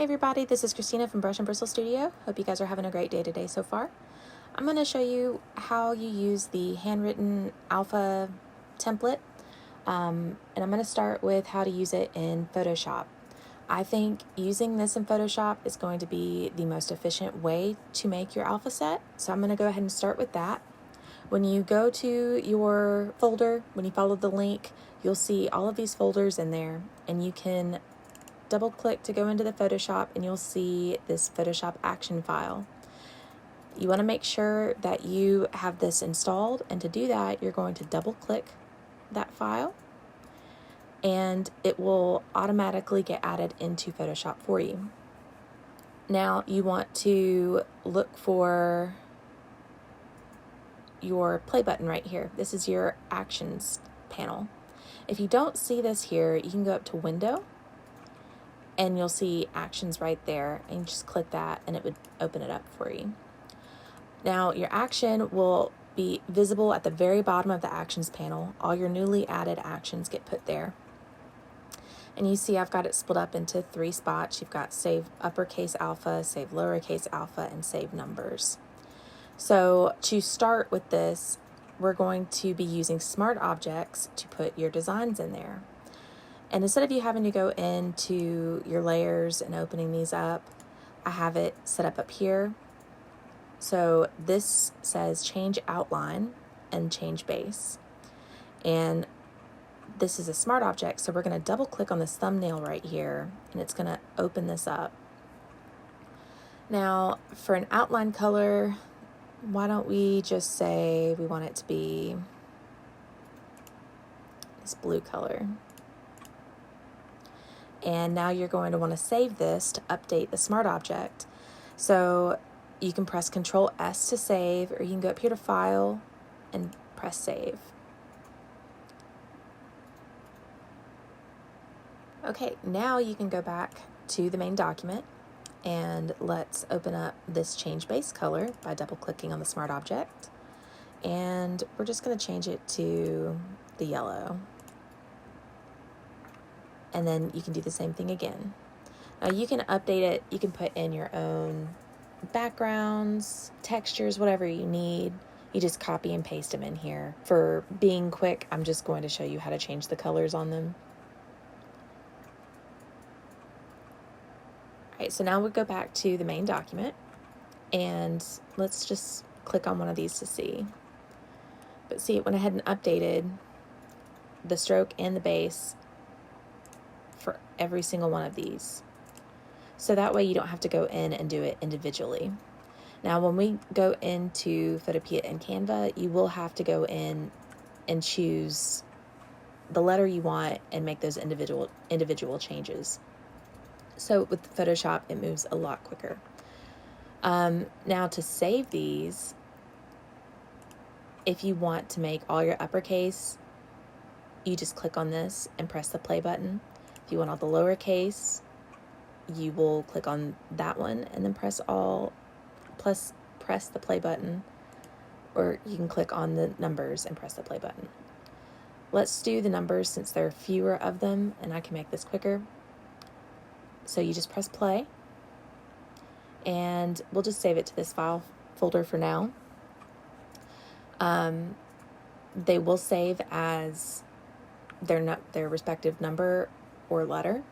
everybody, this is Christina from Brush and Bristle Studio. Hope you guys are having a great day today so far. I'm going to show you how you use the handwritten alpha template, and I'm going to start with how to use it in Photoshop. I think using this in Photoshop is going to be the most efficient way to make your alpha set, so I'm going to go ahead and start with that. When you go to your folder, when you follow the link, you'll see all of these folders in there, and you can double click to go into the Photoshop and you'll see this Photoshop action file. You want to make sure that you have this installed, and to do that you're going to double click that file and it will automatically get added into Photoshop for you. Now you want to look for your play button right here. This is your actions panel. If you don't see this here, you can go up to Window and you'll see actions right there, and you just click that and it would open it up for you. Now your action will be visible at the very bottom of the actions panel. All your newly added actions get put there. And you see I've got it split up into 3 spots. You've got save uppercase alpha, save lowercase alpha, and save numbers. So to start with this, we're going to be using smart objects to put your designs in there. And instead of you having to go into your layers and opening these up, I have it set up here. So this says change outline and change base. And this is a smart object, so we're going to double click on this thumbnail right here and it's going to open this up. Now for an outline color, why don't we just say we want it to be this blue color. And now you're going to want to save this to update the smart object. So you can press Control S to save, or you can go up here to File and press Save. Okay, now you can go back to the main document and let's open up this change base color by double clicking on the smart object. And we're just going to change it to the yellow. And then you can do the same thing again. Now you can update it, you can put in your own backgrounds, textures, whatever you need. You just copy and paste them in here. For being quick, I'm just going to show you how to change the colors on them. Alright, so now we'll go back to the main document and let's just click on one of these to see. But see, it went ahead and updated the stroke and the base for every single one of these. So that way you don't have to go in and do it individually. Now when we go into Photopea and Canva, you will have to go in and choose the letter you want and make those individual changes. So with Photoshop it moves a lot quicker. Now to save these, if you want to make all your uppercase, you just click on this and press the play button. If you want all the lowercase, you will click on that one and then press the play button, or you can click on the numbers and press the play button. Let's do the numbers since there are fewer of them and I can make this quicker. So you just press play and we'll just save it to this file folder for now. They will save as their respective number or letter,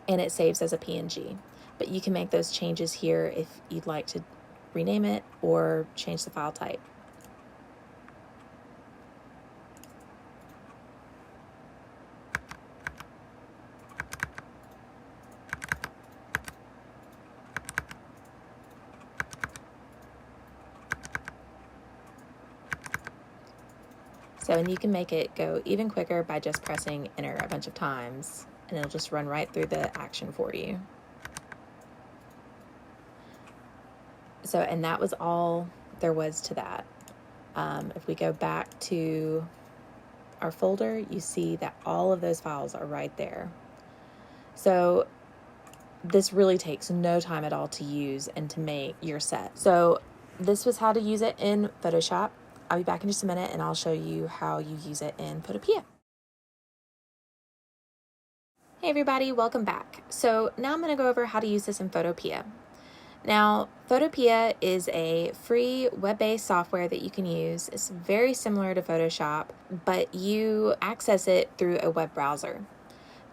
and it saves as a PNG. But you can make those changes here if you'd like to rename it or change the file type. And you can make it go even quicker by just pressing enter a bunch of times, and it'll just run right through the action for you. So, and that was all there was to that. If we go back to our folder, you see that all of those files are right there. So this really takes no time at all to use and to make your set. So this was how to use it in Photoshop. I'll be back in just a minute and I'll show you how you use it in Photopea. Hey everybody, welcome back. So now I'm going to go over how to use this in Photopea. Now, Photopea is a free web-based software that you can use. It's very similar to Photoshop, but you access it through a web browser.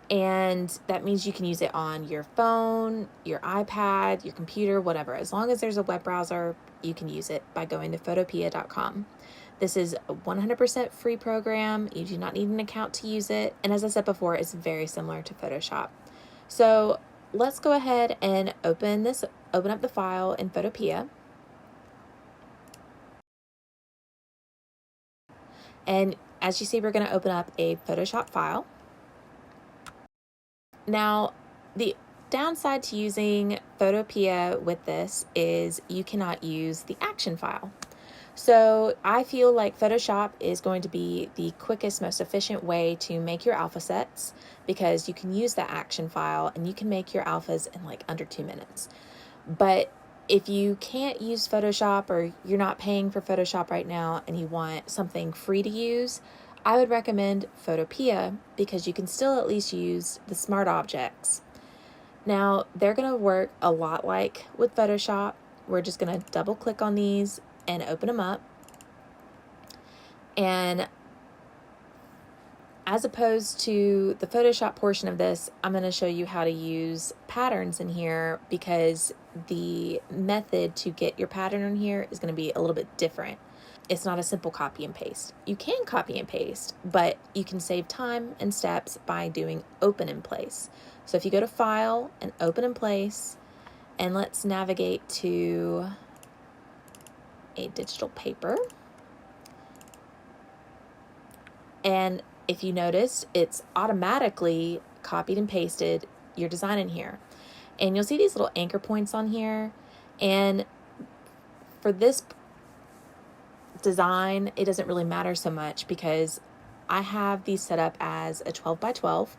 And that means you can use it on your phone, your iPad, your computer, whatever. As long as there's a web browser, you can use it by going to photopea.com. This is a 100% free program. You do not need an account to use it. And as I said before, it's very similar to Photoshop. So let's go ahead and open up the file in Photopea. And as you see, we're going to open up a Photoshop file. Now, the downside to using Photopea with this is you cannot use the action file. So I feel like Photoshop is going to be the quickest, most efficient way to make your alpha sets, because you can use that action file and you can make your alphas in like under 2 minutes. But if you can't use Photoshop, or you're not paying for Photoshop right now and you want something free to use, I would recommend Photopea, because you can still at least use the smart objects. Now, they're going to work a lot like with Photoshop. We're just going to double click on these and open them up. And as opposed to the Photoshop portion of this, I'm going to show you how to use patterns in here, because the method to get your pattern in here is going to be a little bit different. It's not a simple copy and paste. You can copy and paste, but you can save time and steps by doing open in place. So if you go to File and Open in Place, and let's navigate to a digital paper. And if you notice, it's automatically copied and pasted your design in here. And you'll see these little anchor points on here. And for this design, it doesn't really matter so much, because I have these set up as a 12 by 12,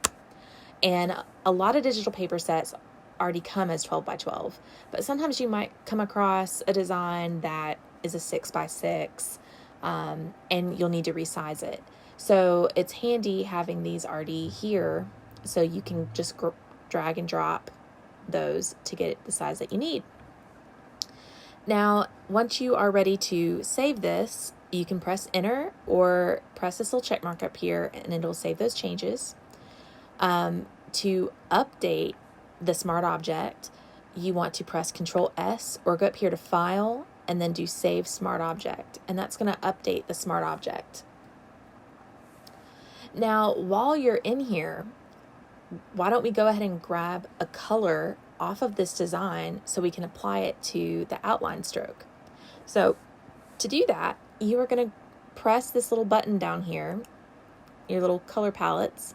and a lot of digital paper sets already come as 12 by 12, but sometimes you might come across a design that is a 6 by 6, and you'll need to resize it. So it's handy having these already here, so you can just drag and drop those to get the size that you need. Now, once you are ready to save this, you can press enter or press this little check mark up here, and it'll save those changes. To update the smart object, you want to press Control S or go up here to File and then do Save Smart Object, and that's going to update the smart object. Now, while you're in here, why don't we go ahead and grab a color off of this design so we can apply it to the outline stroke. So to do that, you are going to press this little button down here, your little color palettes,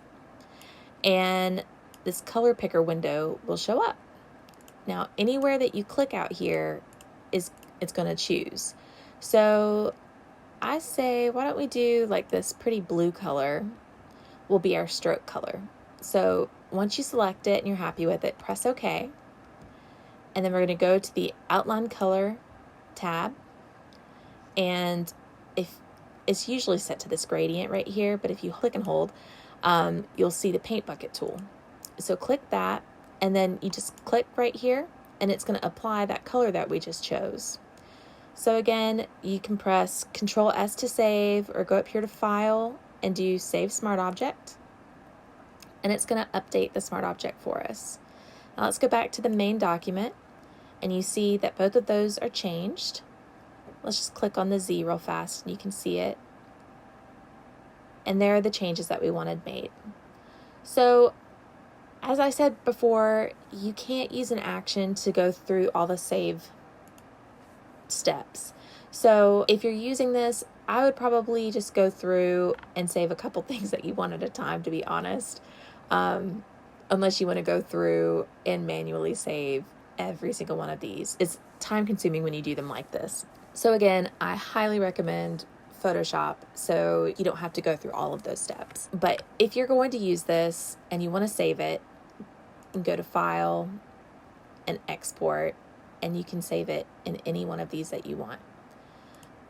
and this color picker window will show up. Now, anywhere that you click out here it's going to choose. So I say, why don't we do like this pretty blue color will be our stroke color. So once you select it and you're happy with it, press OK. And then we're going to go to the Outline Color tab. And if it's usually set to this gradient right here, but if you click and hold, you'll see the paint bucket tool. So click that, and then you just click right here, and it's going to apply that color that we just chose. So again, you can press Control S to save, or go up here to File and do Save Smart Object. And it's going to update the smart object for us. Now let's go back to the main document, and you see that both of those are changed. Let's just click on the Z real fast and you can see it. And there are the changes that we wanted made. So as I said before, you can't use an action to go through all the save steps. So if you're using this, I would probably just go through and save a couple things that you want at a time, to be honest. Unless you want to go through and manually save every single one of these. It's time consuming when you do them like this. So again, I highly recommend Photoshop, so you don't have to go through all of those steps. But if you're going to use this and you want to save it, you can go to File and Export, and you can save it in any one of these that you want.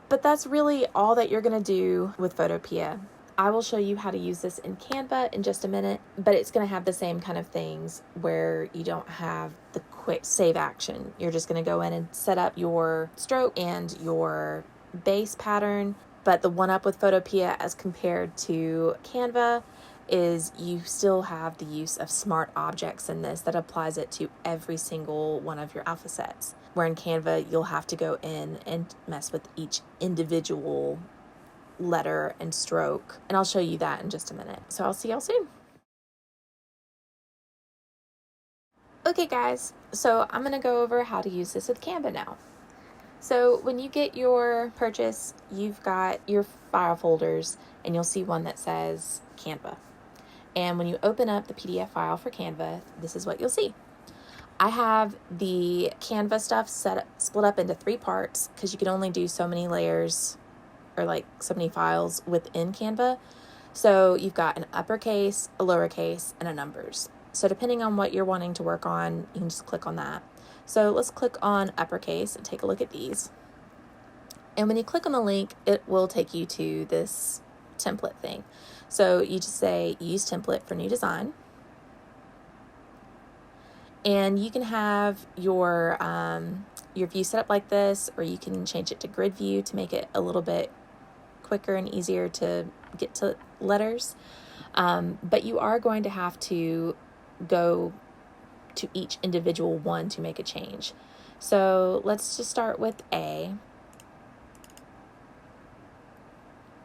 But that's really all that you're going to do with Photopea. I will show you how to use this in Canva in just a minute, but it's going to have the same kind of things where you don't have the quick save action. You're just going to go in and set up your stroke and your base pattern. But the one up with Photopea as compared to Canva is you still have the use of smart objects in this that applies it to every single one of your alpha sets. Where in Canva, you'll have to go in and mess with each individual letter and stroke, and I'll show you that in just a minute. So I'll see y'all soon. Okay guys, so I'm gonna go over how to use this with Canva now. So when you get your purchase, you've got your file folders and you'll see one that says Canva. And when you open up the PDF file for Canva, this is what you'll see. I have the Canva stuff split up into 3 parts because you can only do so many layers or like so many files within Canva. So you've got an uppercase, a lowercase, and a numbers. So depending on what you're wanting to work on, you can just click on that. So let's click on uppercase and take a look at these. And when you click on the link, it will take you to this template thing. So you just say use template for new design. And you can have your view set up like this, or you can change it to grid view to make it a little bit quicker and easier to get to letters. But you are going to have to go to each individual one to make a change. So let's just start with A.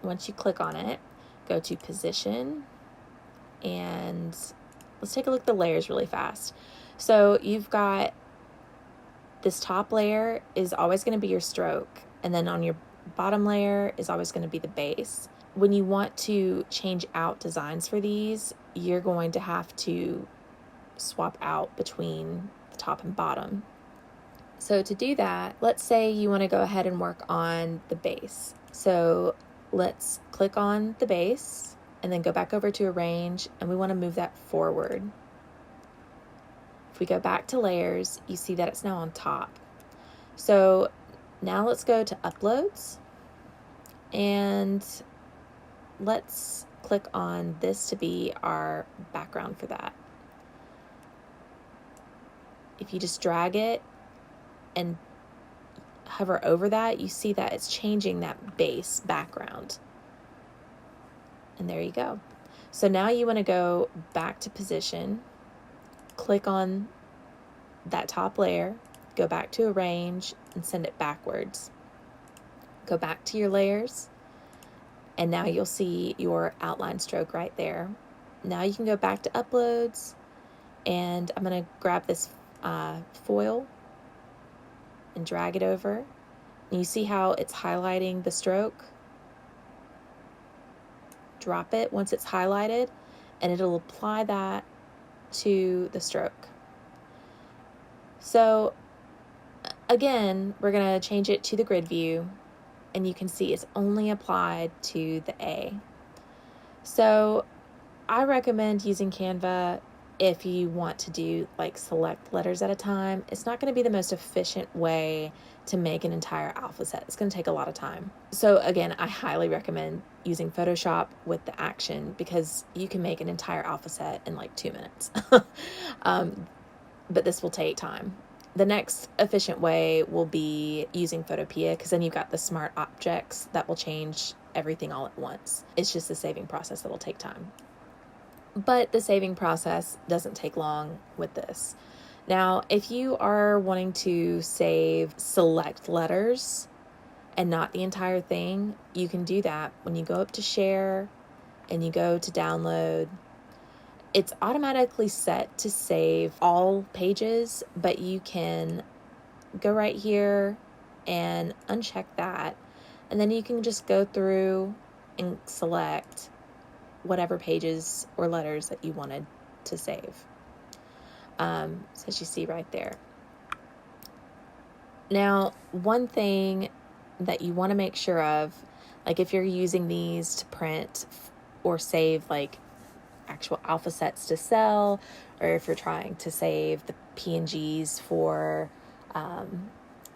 Once you click on it, go to position, and let's take a look at the layers really fast. So you've got this top layer is always going to be your stroke, and then on your bottom layer is always going to be the base. When you want to change out designs for these, you're going to have to swap out between the top and bottom. So to do that, let's say you want to go ahead and work on the base. So let's click on the base and then go back over to arrange, and we want to move that forward. If we go back to layers, you see that it's now on top. So now let's go to uploads, and let's click on this to be our background for that. If you just drag it and hover over that, you see that it's changing that base background. And there you go. So now you want to go back to position, click on that top layer, go back to arrange, and send it backwards. Go back to your layers, and now you'll see your outline stroke right there. Now you can go back to uploads, and I'm going to grab this foil and drag it over. And you see how it's highlighting the stroke? Drop it once it's highlighted, and it'll apply that to the stroke. So again, we're going to change it to the grid view, and you can see it's only applied to the A. So I recommend using Canva if you want to do like select letters at a time. It's not going to be the most efficient way to make an entire alpha set. It's going to take a lot of time. So again, I highly recommend using Photoshop with the action, because you can make an entire alpha set in like 2 minutes. But this will take time. The next efficient way will be using Photopea, because then you've got the smart objects that will change everything all at once. It's just the saving process that will take time. But the saving process doesn't take long with this. Now, if you are wanting to save select letters and not the entire thing, you can do that. When you go up to share and you go to download, it's automatically set to save all pages, but you can go right here and uncheck that, and then you can just go through and select whatever pages or letters that you wanted to save. So as you see right there. Now, one thing that you want to make sure of, like if you're using these to print or save like actual alpha sets to sell, or if you're trying to save the PNGs for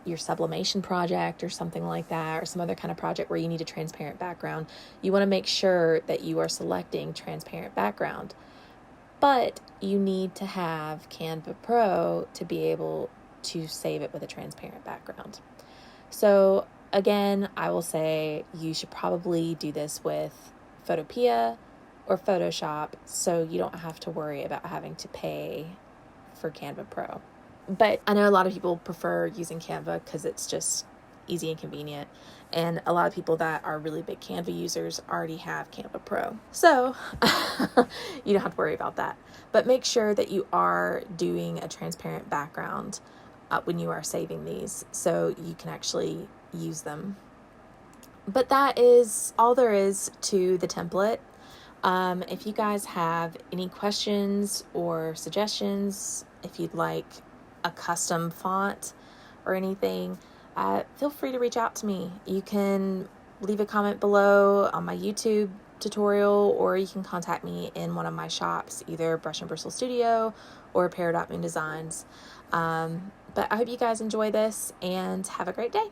your sublimation project or something like that, or some other kind of project where you need a transparent background, you want to make sure that you are selecting transparent background. But you need to have Canva Pro to be able to save it with a transparent background. So again, I will say you should probably do this with Photopea or Photoshop so you don't have to worry about having to pay for Canva Pro. But I know a lot of people prefer using Canva because it's just easy and convenient. And a lot of people that are really big Canva users already have Canva Pro. So you don't have to worry about that. But make sure that you are doing a transparent background when you are saving these so you can actually use them. But that is all there is to the template. If you guys have any questions or suggestions, if you'd like a custom font or anything, feel free to reach out to me. You can leave a comment below on my YouTube tutorial, or you can contact me in one of my shops, either Brush and Bristle Studio or Pear.Moon Designs. But I hope you guys enjoy this and have a great day.